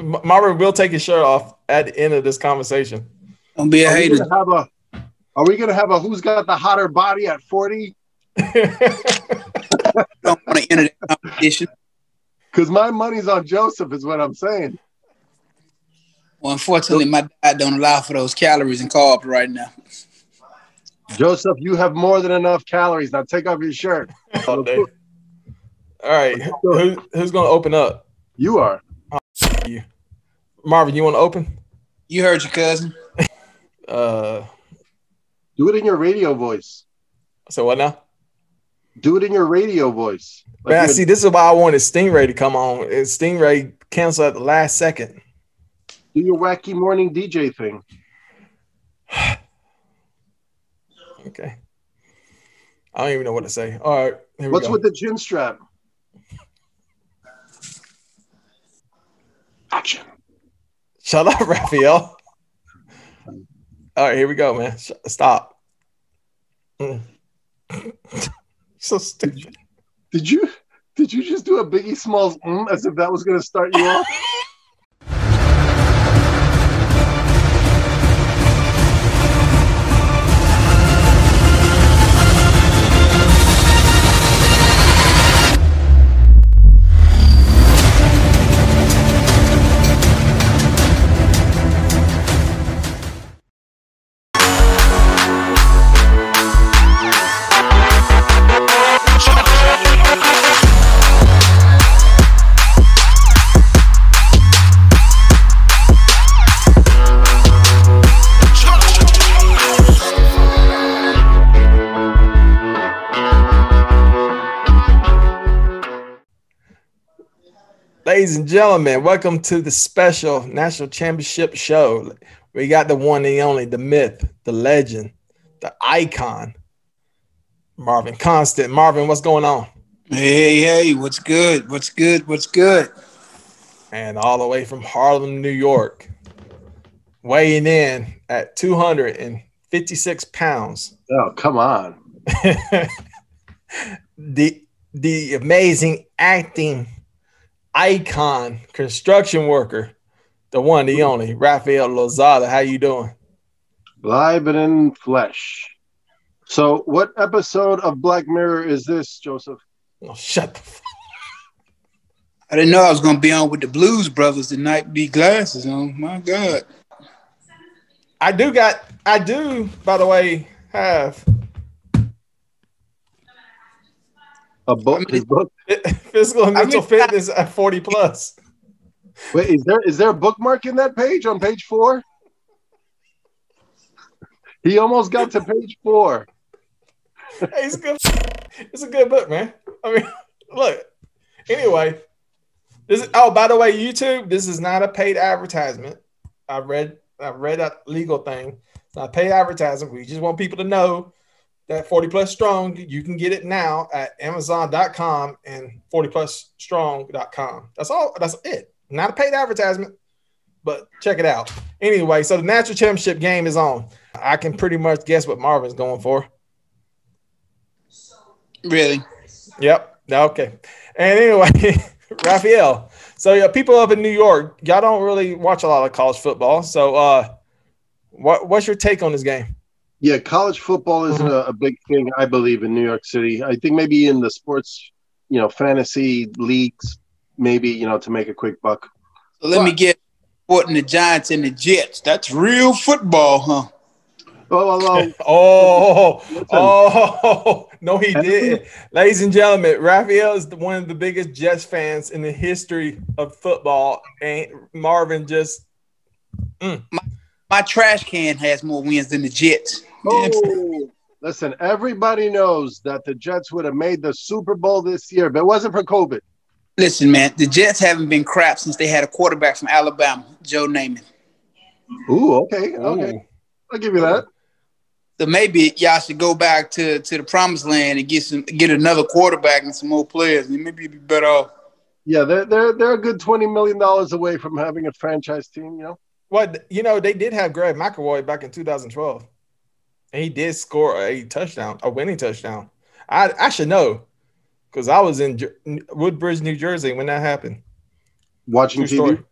Marvin will take his shirt off at the end of this conversation. Don't be a hater. Are we gonna have a who's got the hotter body at 40? Don't want to enter that competition. Because my money's on Joseph, is what I'm saying. Well, unfortunately, my diet don't allow for those calories and carbs right now. Joseph, you have more than enough calories. Now take off your shirt. All right. Who's going to open up? You are. You. Marvin, you want to open? You heard your cousin. Do it in your radio voice. So what now? Do it in your radio voice. Like man, see, this is why I wanted Stingray to come on. Stingray canceled at the last second. Do your wacky morning DJ thing. Okay. I don't even know what to say. All right. Here What's we go. with the chin strap? Action. Shut up, Raphael. All right, here we go, man. Stop. So stupid. Did you just do a Biggie Smalls as if that was going to start you off? Ladies and gentlemen, welcome to the special National Championship show. We got the one and only, the myth, the legend, the icon, Marvin Constant. Marvin, what's going on? Hey, what's good? What's good? What's good? And all the way from Harlem, New York, weighing in at 256 pounds. Oh, come on. the amazing acting icon, construction worker, the one, the only, Raphael Lozada. How you doing? Live and in flesh. So what episode of Black Mirror is this, Joseph? Oh, shut the fuck. I didn't know I was going to be on with the Blues Brothers tonight. Be glasses on. My God. I do, by the way, have a book. His book. Physical and mental fitness at 40 plus. Wait, is there a bookmark in that page on page 4? He almost got to page 4. Hey, it's good. It's a good book, man. I mean, look. Anyway, by the way, YouTube, this is not a paid advertisement. I read that legal thing. It's not paid advertisement. We just want people to know that 40 Plus Strong, you can get it now at Amazon.com and 40plusstrong.com. That's all. That's it. Not a paid advertisement, but check it out. Anyway, so the National Championship game is on. I can pretty much guess what Marvin's going for. Really? Yep. Okay. And anyway, Raphael. So people up in New York, y'all don't really watch a lot of college football. So what's your take on this game? Yeah, college football isn't a big thing, I believe, in New York City. I think maybe in the sports, fantasy leagues, maybe, to make a quick buck. So let me get supporting the Giants and the Jets. That's real football, huh? No, he did. Ladies and gentlemen, Raphael is one of the biggest Jets fans in the history of football. And Marvin just my trash can has more wins than the Jets. Oh, listen, everybody knows that the Jets would have made the Super Bowl this year, but it wasn't for COVID. Listen, man, the Jets haven't been crap since they had a quarterback from Alabama, Joe Namath. Ooh, okay. I'll give you that. So maybe y'all should go back to the promised land and get another quarterback and some more players, and maybe you'd be better off. Yeah, they're a good $20 million away from having a franchise team, What they did have Greg McElroy back in 2012. And he did score a winning touchdown. I should know because I was in Woodbridge, New Jersey when that happened. Watching TV?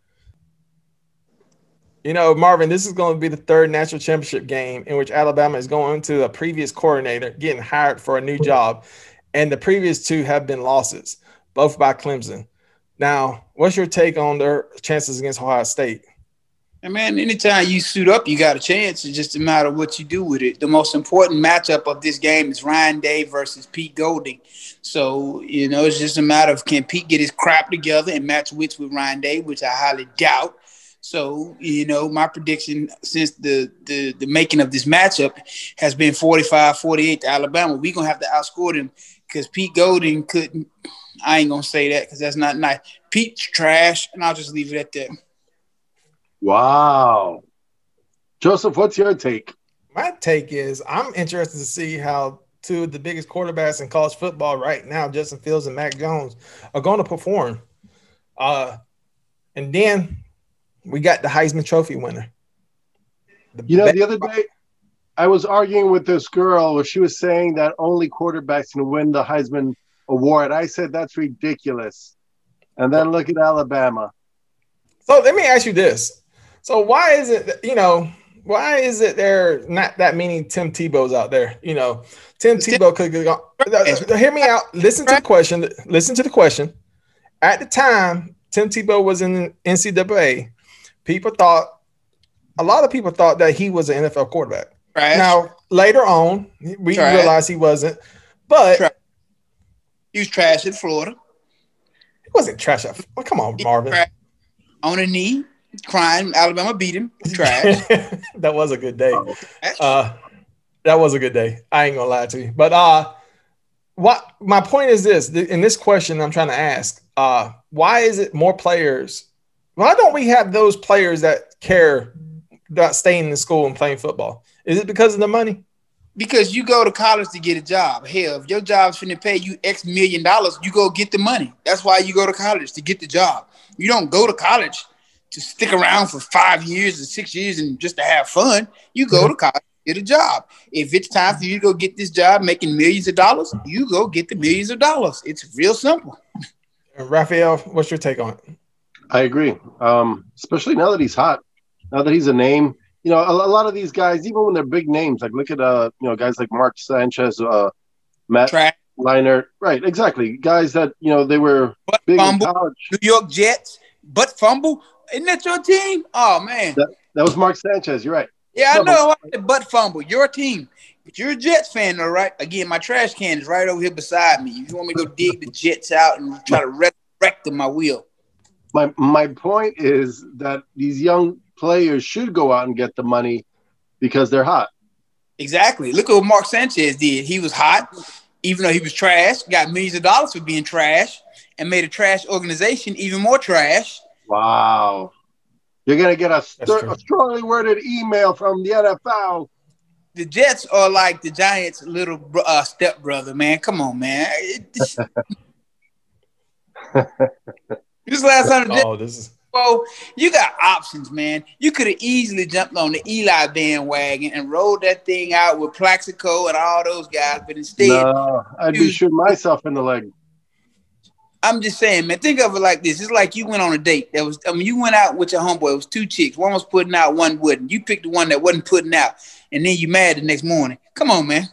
You know, Marvin, this is going to be the third national championship game in which Alabama is going to a previous coordinator getting hired for a new job. And the previous two have been losses, both by Clemson. Now, what's your take on their chances against Ohio State? And man, anytime you suit up, you got a chance. It's just a matter of what you do with it. The most important matchup of this game is Ryan Day versus Pete Golding. So, you know, it's just a matter of can Pete get his crap together and match wits with Ryan Day, which I highly doubt. So, you know, my prediction since the making of this matchup has been 45-48 to Alabama. We're going to have to outscore them because Pete Golding couldn't. I ain't going to say that because that's not nice. Pete's trash, and I'll just leave it at that. Wow. Joseph, what's your take? My take is I'm interested to see how two of the biggest quarterbacks in college football right now, Justin Fields and Mac Jones, are going to perform. And then we got the Heisman Trophy winner. The other day I was arguing with this girl where she was saying that only quarterbacks can win the Heisman Award. I said that's ridiculous. And then look at Alabama. So let me ask you this. So why is it there are not that many Tim Tebow's out there? You know, Tim Tebow could go. Hear me out. Listen to the question. At the time, Tim Tebow was in the NCAA. A lot of people thought that he was an NFL quarterback. Trash. Now, later on, we realized he wasn't. But he was trash in Florida. He wasn't trash. Oh, come on, Marvin. On a knee, crying. Alabama beat him. Trash. That was a good day. That was a good day. I ain't gonna lie to you. But what my point is this: in this question, I'm trying to ask, why is it more players? Why don't we have those players that care about staying in school and playing football? Is it because of the money? Because you go to college to get a job. Hell, if your job's finna pay you X million dollars, you go get the money. That's why you go to college, to get the job. You don't go to college to stick around for 5 years or 6 years and just to have fun. You go to college to get a job. If it's time for you to go get this job making millions of dollars, you go get the millions of dollars. It's real simple. Raphael, what's your take on it? I agree. Especially now that he's hot, now that he's a name. You know, a lot of these guys, even when they're big names, like look at guys like Mark Sanchez, Matt Leinart, right? Exactly, guys that they were big in college. New York Jets, butt fumble. Isn't that your team? Oh man, that was Mark Sanchez. You're right. Yeah, I know. I said butt fumble. Your team, but you're a Jets fan, though, right? Again, my trash can is right over here beside me. If you want me to go dig the Jets out and try to resurrect them, I will. My point is that these young players should go out and get the money because they're hot. Exactly. Look at what Mark Sanchez did. He was hot, even though he was trash, got millions of dollars for being trash, and made a trash organization even more trash. Wow. You're going to get a strongly worded email from the NFL. The Jets are like the Giants' little stepbrother, man. Come on, man. This last time the Jets well, you got options, man. You could have easily jumped on the Eli bandwagon and rolled that thing out with Plaxico and all those guys, but instead, no, I'd be shooting myself in the leg. I'm just saying, man. Think of it like this: it's like you went on a date. You went out with your homeboy. It was two chicks. One was putting out, one wouldn't. You picked the one that wasn't putting out, and then you mad the next morning. Come on, man.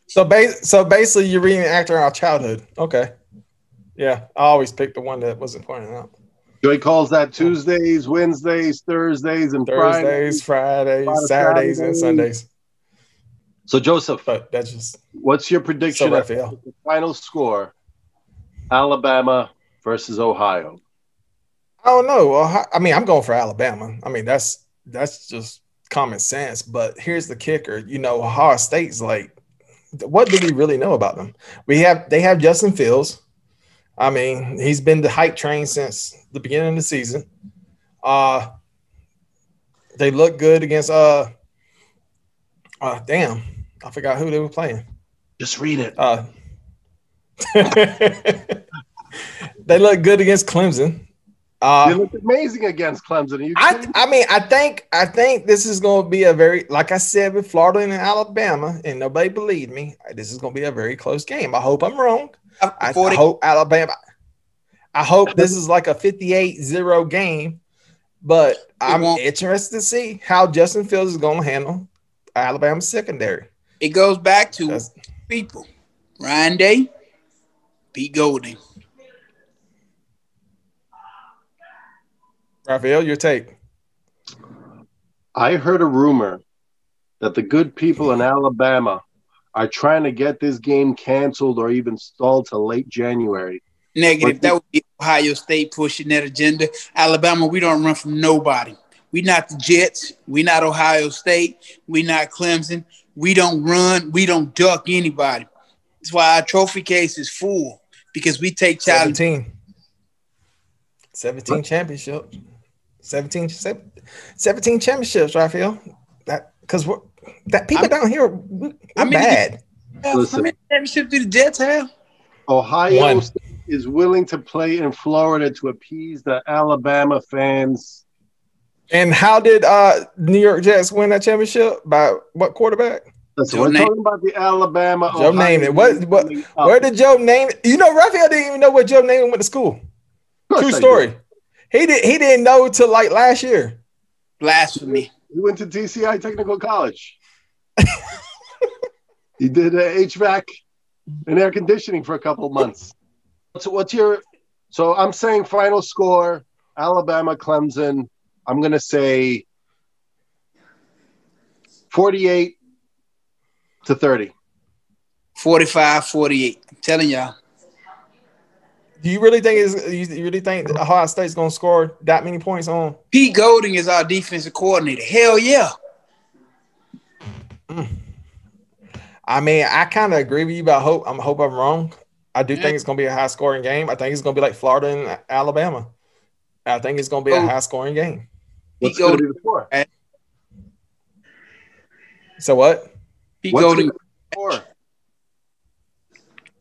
So basically, you're reenacting our childhood. Okay. Yeah, I always picked the one that wasn't pointing out. Joey calls that Tuesdays, Wednesdays, Thursdays, and Fridays, Saturdays, and Sundays. So, Joseph, but that's just what's your prediction of the final score? Alabama versus Ohio. I don't know. I mean, I'm going for Alabama. I mean, that's just common sense. But here's the kicker. Ohio State's like, what do we really know about them? They have Justin Fields. I mean, he's been the hype train since the beginning of the season. They look good against damn, I forgot who they were playing. Just read it. They look good against Clemson. They look amazing against Clemson. I think this is going to be a very, like I said with Florida and Alabama, and nobody believed me. This is going to be a very close game. I hope I'm wrong. I hope Alabama. I hope this is like a 58-0 game, But I'm interested to see how Justin Fields is going to handle Alabama secondary. It goes back to people. Ryan Day, Pete Golding. Raphael, your take. I heard a rumor that the good people in Alabama are trying to get this game canceled or even stalled till late January. Negative. That would be Ohio State pushing that agenda. Alabama, we don't run from nobody. We not the Jets. We not Ohio State. We not Clemson. We don't run. We don't duck anybody. That's why our trophy case is full, because we take challenge. 17 championships. 17 championships, Raphael. Because people down here, we're bad. How many championships do the Jets have? Ohio State is willing to play in Florida to appease the Alabama fans. And how did New York Jets win that championship? By what quarterback? Listen, we're talking about the Alabama. Joe named it. Where did Joe name it? You know, Raphael didn't even know where Joe Namath went to school. True story. He didn't know till like last year. Blasphemy. He went to DCI Technical College. He did HVAC and air conditioning for a couple of months. So I'm saying final score, Alabama, Clemson. I'm going to say 48-30. 45-48. I'm telling y'all. Do you really think Ohio State's going to score that many points on? Pete Golding is our defensive coordinator. Hell yeah. I mean, I kind of agree with you, but I hope I'm wrong. I do think it's going to be a high-scoring game. I think it's going to be like Florida and Alabama. I think it's going to be a high-scoring game. What's going to be the score? So what? Pete Golding.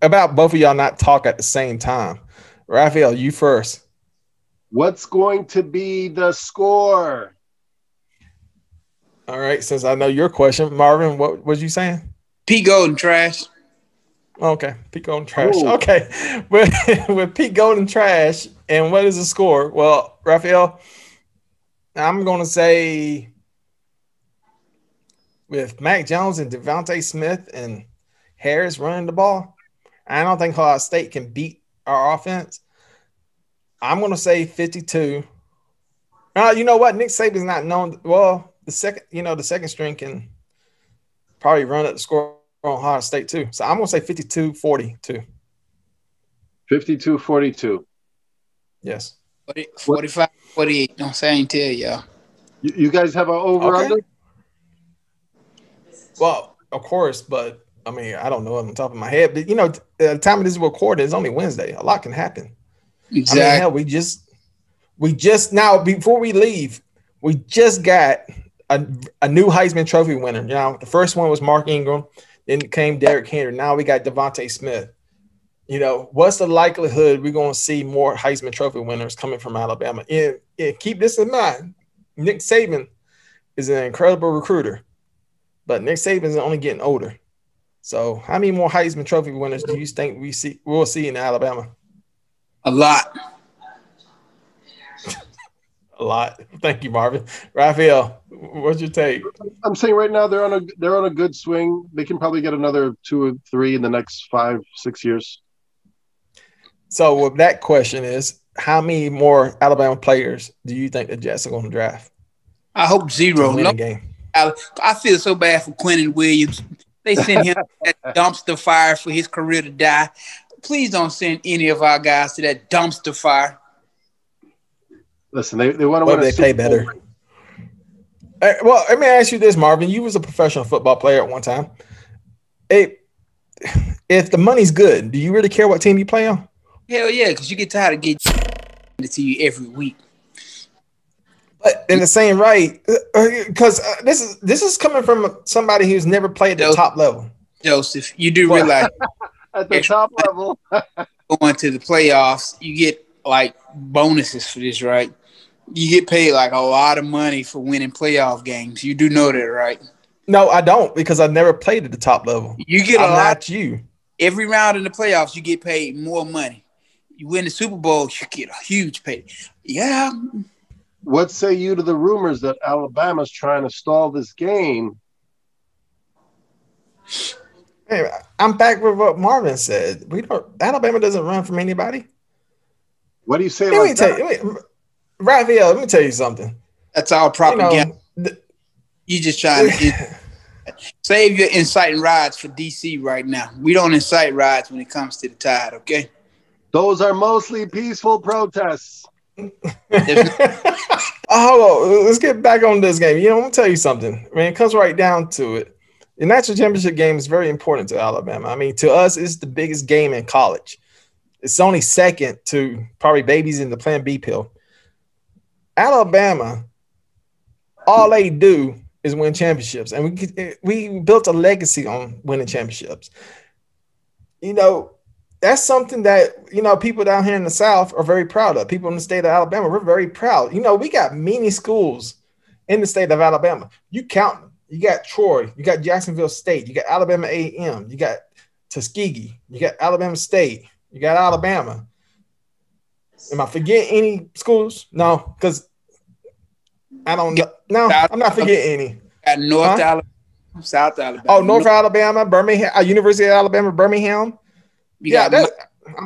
About both of y'all not talk at the same time. Raphael, you first. What's going to be the score? All right, since I know your question, Marvin, what was you saying? Pete Golding trash. Okay, Pete Golding trash. Ooh. Okay, with Pete Golding trash, and what is the score? Well, Raphael, I'm going to say with Mac Jones and Devontae Smith and Harris running the ball, I don't think Ohio State can beat our offense. I'm going to say 52. You know what? Nick Saban's not known. Well, the second string can probably run up the score on Ohio State too. So I'm going to say 52-42. 52-42. Yes. 45-48. Don't say I ain't tell y'all. You guys have an over-under? Well, of course, but I mean, I don't know on the top of my head. But, the time of this recording is only Wednesday. A lot can happen. Exactly. I mean, hell, we just now, before we leave, we just got a new Heisman Trophy winner. The first one was Mark Ingram. Then came Derrick Henry. Now we got Devontae Smith. What's the likelihood we're going to see more Heisman Trophy winners coming from Alabama? And keep this in mind. Nick Saban is an incredible recruiter, but Nick Saban is only getting older. So how many more Heisman Trophy winners do you think we'll see in Alabama? A lot. A lot. Thank you, Marvin. Raphael, what's your take? I'm saying right now they're on a good swing. They can probably get another 2 or 3 in the next 5-6 years. So that question is, how many more Alabama players do you think the Jets are going to draft? I hope 0. No game. I feel so bad for Quentin Williams. They sent him that dumpster fire for his career to die. Please don't send any of our guys to that dumpster fire. Listen, they want to win. They pay better. Well, let me ask you this, Marvin. You was a professional football player at one time. If the money's good, do you really care what team you play on? Hell yeah, because you get tired of getting it to you every week. But in the same right, because this is coming from somebody who's never played at the top level. Joseph, you do realize at the top level going to the playoffs, you get like bonuses for this, right? You get paid like a lot of money for winning playoff games. You do know that, right? No, I don't, because I never played at the top level. You get you. Every round in the playoffs, you get paid more money. You win the Super Bowl, you get a huge pay. Yeah. What say you to the rumors that Alabama's trying to stall this game? Hey, I'm back with what Marvin said. Alabama doesn't run from anybody. What do you say Let like me tell that? you, Raphael, let me tell you something. That's all propaganda. You You just trying to save your inciting rides for DC right now. We don't incite rides when it comes to the Tide, okay? Those are mostly peaceful protests. Hold on. Let's get back on this game. I'm gonna tell you something. I mean, it comes right down to it. The national championship game is very important to Alabama. I mean, to us, it's the biggest game in college. It's only second to probably babies in the Plan B pill. Alabama, all they do is win championships, and we built a legacy on winning championships. That's something that people down here in the South are very proud of. People in the state of Alabama, we're very proud. We got many schools in the state of Alabama. You count them. You got Troy, you got Jacksonville State, you got Alabama A&M, you got Tuskegee, you got Alabama State, you got Alabama. Am I forgetting any schools? No, because I don't know. No, I'm not forgetting any. Got North Alabama, South Alabama. Oh, North Alabama, Birmingham, University of Alabama, Birmingham. You got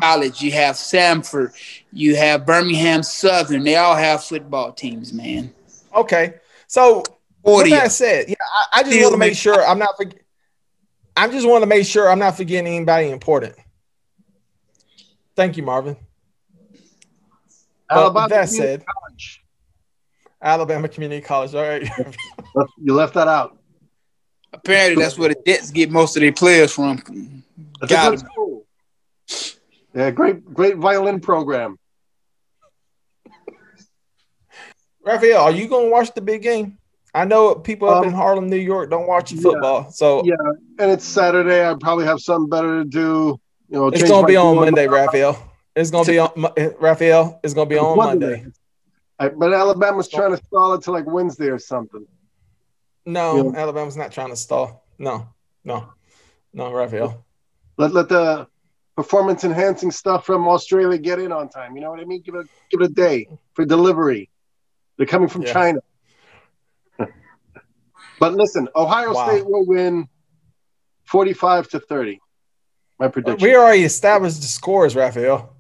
College, you have Samford, you have Birmingham Southern. They all have football teams, man. Okay, so with that said, I just want to make sure I'm not. I just want to make sure I'm not forgetting anybody important. Thank you, Marvin. With that said, Alabama Community College. All right, you left that out. Apparently, that's where the Jets get most of their players from. Got it. Cool. Yeah, great violin program. Raphael, are you going to watch the big game? I know people up in Harlem, New York, don't watch football. So yeah, and it's Saturday. I probably have something better to do. It's going to be on Monday, Raphael. It's going to be on Raphael. It's going to be on Monday. But Alabama's trying to stall it to like Wednesday or something. No, Alabama's not trying to stall. No, Raphael. Let the performance enhancing stuff from Australia get in on time. You know what I mean? Give it a day for delivery. They're coming from China. But listen, Ohio State will win 45-30. My prediction. We already established the scores, Raphael.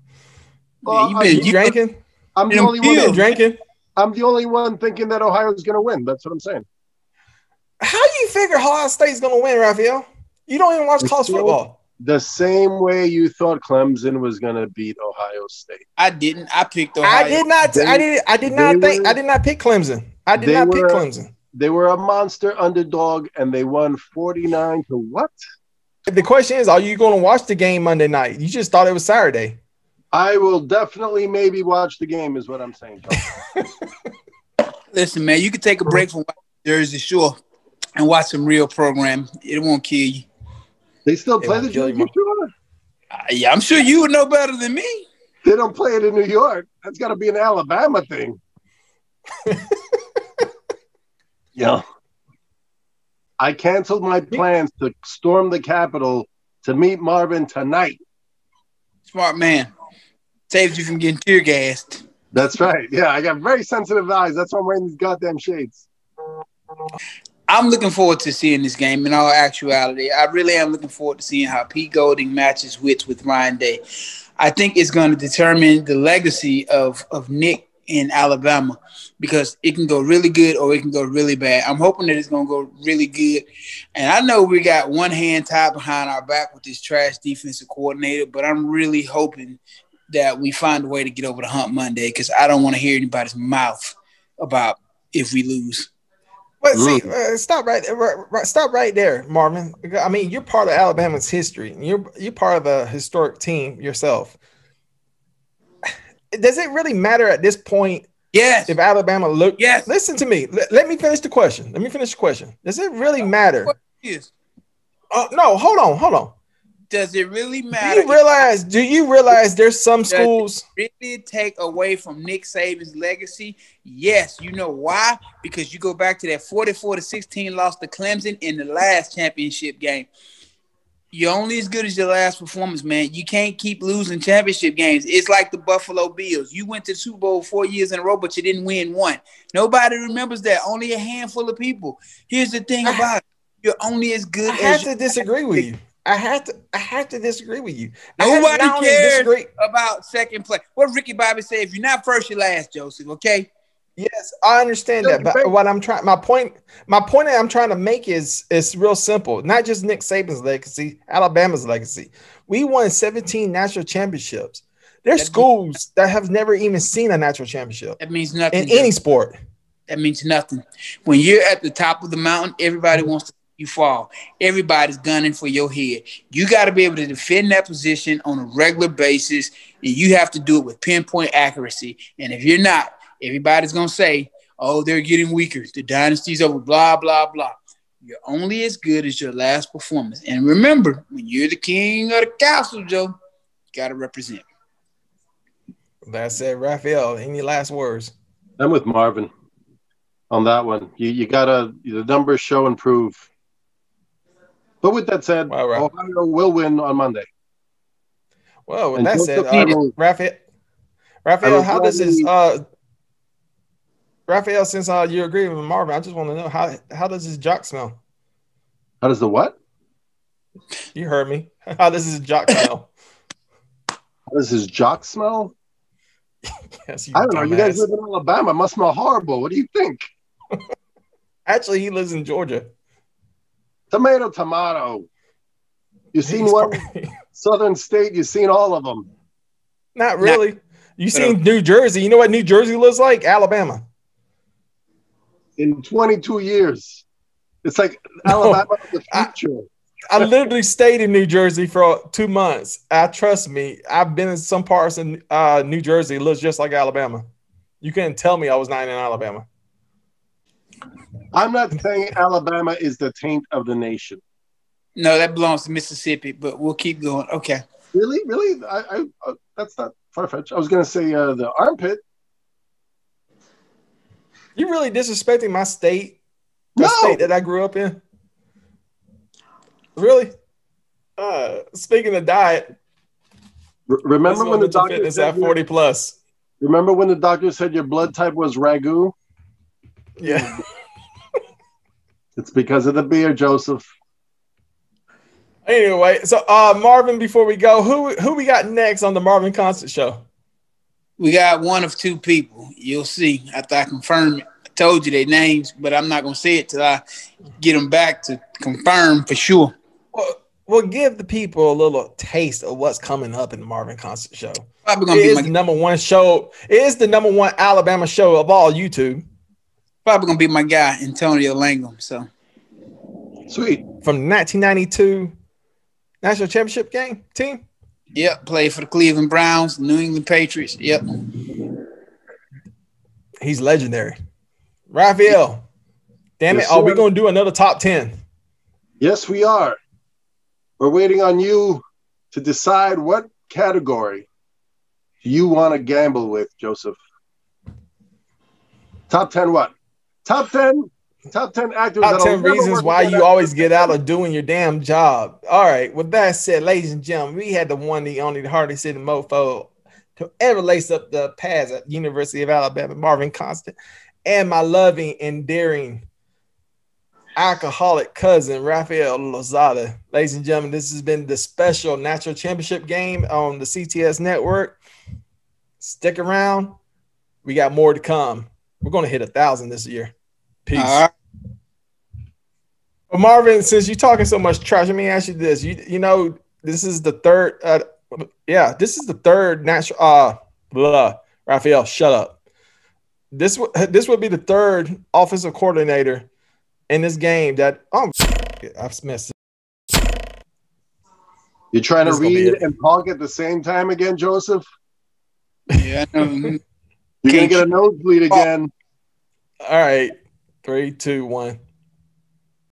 Well, you drinking? I'm the only one drinking. I'm the only one thinking that Ohio's going to win. That's what I'm saying. How do you figure Ohio State's going to win, Raphael? You don't even watch college football. The same way you thought Clemson was going to beat Ohio State. I didn't. I picked Ohio. I did not pick Clemson. I did not pick Clemson. They were a monster underdog, and they won 49 to what? The question is, are you going to watch the game Monday night? You just thought it was Saturday. I will definitely maybe watch the game is what I'm saying. Listen, man, you can take a break from Jersey Shore and watch some real program. It won't kill you. They still play the Jersey Shore? Yeah, I'm sure you would know better than me. They don't play it in New York. That's got to be an Alabama thing. I canceled my plans to storm the Capitol to meet Marvin tonight. Smart man. Saves you from getting tear gassed. That's right. Yeah, I got very sensitive eyes. That's why I'm wearing these goddamn shades. I'm looking forward to seeing this game in all actuality. I really am looking forward to seeing how Pete Golding matches wits with Ryan Day. I think it's going to determine the legacy of Nick in Alabama because it can go really good or it can go really bad. I'm hoping that it's going to go really good. And I know we got one hand tied behind our back with this trash defensive coordinator, but I'm really hoping that we find a way to get over the hump Monday because I don't want to hear anybody's mouth about if we lose. But see, stop right there, Marvin. I mean, you're part of Alabama's history. You're part of a historic team yourself. Does it really matter at this point? Yes. If Alabama look, yes. Listen to me. Let me finish the question. Does it really matter? Yes. No, hold on. Does it really matter? Do you realize there's some schools really take away from Nick Saban's legacy? Yes. You know why? Because you go back to that 44-16 loss to Clemson in the last championship game. You're only as good as your last performance, man. You can't keep losing championship games. It's like the Buffalo Bills. You went to the Super Bowl 4 years in a row, but you didn't win one. Nobody remembers that. Only a handful of people. Here's the thing about it. You're only as good I as have to disagree with you. I have to disagree with you. Nobody cares about second place. What Ricky Bobby said, if you're not first, you're last, Joseph, okay? Yes, I understand that, but what I'm trying, my point that I'm trying to make is real simple. Not just Nick Saban's legacy, Alabama's legacy. We won 17 national championships. There's schools that have never even seen a national championship. That means nothing in any sport. That means nothing. When you're at the top of the mountain, everybody wants to see you fall. Everybody's gunning for your head. You got to be able to defend that position on a regular basis, and you have to do it with pinpoint accuracy. And if you're not, everybody's going to say, oh, they're getting weaker. The dynasty's over, blah, blah, blah. You're only as good as your last performance. And remember, when you're the king of the castle, Joe, you got to represent. That's it, Raphael. Any last words? I'm with Marvin on that one. You got to – the numbers show and prove. But with that said, Ohio will win on Monday. Well, with that said, Raphael, how does this Raphael, since you agree with Marvin, I just want to know how does his jock smell? How does the what? You heard me. How does his jock smell? How does his jock smell? Yes, I don't know. You guys live in Alabama. It must smell horrible. What do you think? Actually, he lives in Georgia. Tomato. You've seen one southern state. You've seen all of them. Not really. You seen New Jersey. You know what New Jersey looks like? Alabama. In 22 years. It's like Alabama of the future. I literally stayed in New Jersey for 2 months. Trust me, I've been in some parts in New Jersey. It looks just like Alabama. You couldn't tell me I was not in Alabama. I'm not saying Alabama is the taint of the nation. No, that belongs to Mississippi, but we'll keep going. Okay. Really? I that's not far-fetched. I was going to say the armpit. You really disrespecting my state? The state that I grew up in? Really? Speaking of diet, remember when the doctor said 40 plus? Remember when the doctor said your blood type was ragu? Yeah. It's because of the beer, Joseph. Anyway, so Marvin, before we go, who we got next on the Marvin Constant Show? We got one of two people. You'll see after I confirm it. I told you their names, but I'm not going to say it till I get them back to confirm for sure. Well, give the people a little taste of what's coming up in the Marvin Constant Show. Probably gonna be the number one show. It is the number one Alabama show of all YouTube. Probably going to be my guy, Antonio Langham. So sweet. From 1992 National Championship game team? Yep, played for the Cleveland Browns, New England Patriots. Yep. He's legendary. Raphael, damn it. Are we going to do another top 10? Yes, we are. We're waiting on you to decide what category you want to gamble with, Joseph. Top 10 what? Top 10 actors. Top 10 reasons why you always get out of doing your damn job. All right. With that said, ladies and gentlemen, we had the one, the only, the hardest hitting mofo to ever lace up the pads at the University of Alabama, Marvin Constant, and my loving, endearing, alcoholic cousin, Raphael Lozada. Ladies and gentlemen, this has been the special National Championship game on the CTS Network. Stick around. We got more to come. We're going to hit 1,000 this year. Peace. Well, Marvin, since you're talking so much trash, let me ask you this. You know, this is the third this is the third national Raphael, shut up. This would be the third offensive coordinator in this game that I've missed it. You're trying to read and talk at the same time again, Joseph? Yeah. You're going to get a nosebleed again. All right. 3, 2, 1.